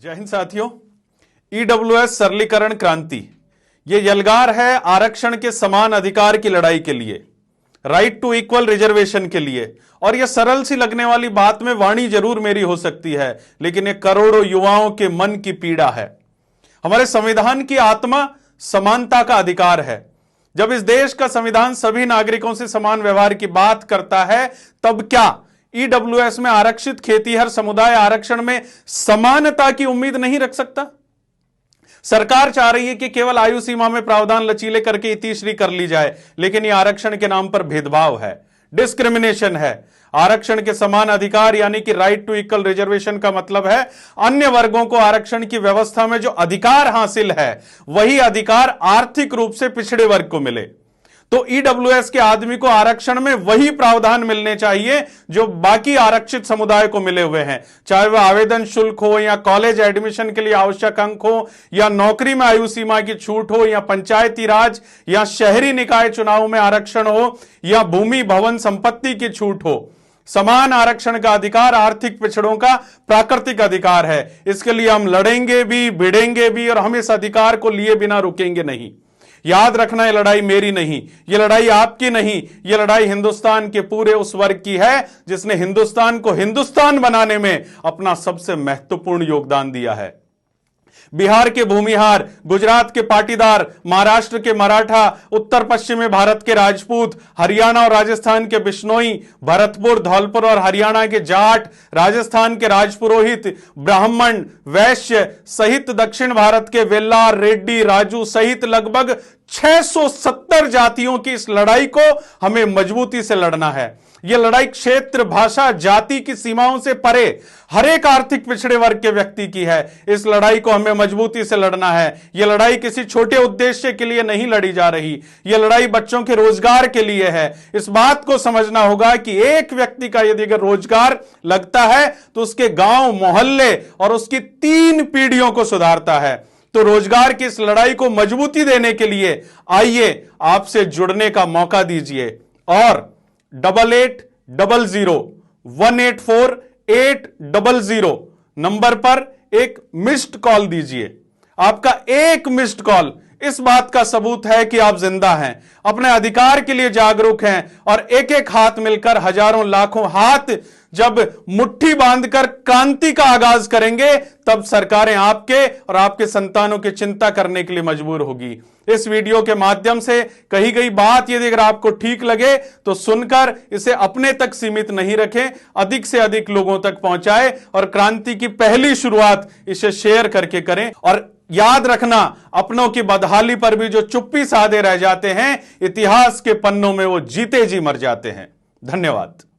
जय हिंद साथियों। ईडब्ल्यूएस सरलीकरण क्रांति ये यलगार है आरक्षण के समान अधिकार की लड़ाई के लिए, राइट टू इक्वल रिजर्वेशन के लिए। और यह सरल सी लगने वाली बात में वाणी जरूर मेरी हो सकती है, लेकिन ये करोड़ों युवाओं के मन की पीड़ा है। हमारे संविधान की आत्मा समानता का अधिकार है। जब इस देश का संविधान सभी नागरिकों से समान व्यवहार की बात करता है, तब क्या ईडब्ल्यूएस में आरक्षित खेतीहर समुदाय आरक्षण में समानता की उम्मीद नहीं रख सकता? सरकार चाह रही है कि केवल आयु सीमा में प्रावधान लचीले करके इतिश्री कर ली जाए, लेकिन यह आरक्षण के नाम पर भेदभाव है, डिस्क्रिमिनेशन है। आरक्षण के समान अधिकार यानी कि राइट टू इक्वल रिजर्वेशन का मतलब है अन्य वर्गों को आरक्षण की व्यवस्था में जो अधिकार हासिल है वही अधिकार आर्थिक रूप से पिछड़े वर्ग को मिले। तो ईडब्ल्यूएस के आदमी को आरक्षण में वही प्रावधान मिलने चाहिए जो बाकी आरक्षित समुदाय को मिले हुए हैं, चाहे वह आवेदन शुल्क हो या कॉलेज एडमिशन के लिए आवश्यक अंक हो या नौकरी में आयु सीमा की छूट हो या पंचायती राज या शहरी निकाय चुनाव में आरक्षण हो या भूमि भवन संपत्ति की छूट हो। समान आरक्षण का अधिकार आर्थिक पिछड़ों का प्राकृतिक अधिकार है। इसके लिए हम लड़ेंगे भी, भिड़ेंगे भी और हम इस अधिकार को लिए बिना रुकेंगे नहीं। याद रखना, यह लड़ाई मेरी नहीं, यह लड़ाई आपकी नहीं, यह लड़ाई हिंदुस्तान के पूरे उस वर्ग की है जिसने हिंदुस्तान को हिंदुस्तान बनाने में अपना सबसे महत्वपूर्ण योगदान दिया है। बिहार के भूमिहार, गुजरात के पाटीदार, महाराष्ट्र के मराठा, उत्तर पश्चिमी भारत के राजपूत, हरियाणा और राजस्थान के बिश्नोई, भरतपुर, धौलपुर और हरियाणा के जाट, राजस्थान के राजपुरोहित, ब्राह्मण, वैश्य सहित दक्षिण भारत के वेल्लार, रेड्डी, राजू सहित लगभग 670 जातियों की इस लड़ाई को हमें मजबूती से लड़ना है। यह लड़ाई क्षेत्र, भाषा, जाति की सीमाओं से परे हर एक आर्थिक पिछड़े वर्ग के व्यक्ति की है। इस लड़ाई को हमें मजबूती से लड़ना है। यह लड़ाई किसी छोटे उद्देश्य के लिए नहीं लड़ी जा रही, यह लड़ाई बच्चों के रोजगार के लिए है। इस बात को समझना होगा कि एक व्यक्ति का यदि अगर रोजगार लगता है तो उसके गांव, मोहल्ले और उसकी 3 पीढ़ियों को सुधारता है। तो रोजगार की इस लड़ाई को मजबूती देने के लिए आइए आपसे जुड़ने का मौका दीजिए और 8800184800 नंबर पर एक मिस्ड कॉल दीजिए। आपका एक मिस्ड कॉल इस बात का सबूत है कि आप जिंदा हैं, अपने अधिकार के लिए जागरूक हैं और एक एक हाथ मिलकर हजारों लाखों हाथ जब मुट्ठी बांधकर क्रांति का आगाज करेंगे, तब सरकारें आपके और आपके संतानों की चिंता करने के लिए मजबूर होगी। इस वीडियो के माध्यम से कही गई बात यदि अगर आपको ठीक लगे तो सुनकर इसे अपने तक सीमित नहीं रखें, अधिक से अधिक लोगों तक पहुंचाएं और क्रांति की पहली शुरुआत इसे शेयर करके करें। और याद रखना, अपनों की बदहाली पर भी जो चुप्पी साधे रह जाते हैं, इतिहास के पन्नों में वो जीते जी मर जाते हैं। धन्यवाद।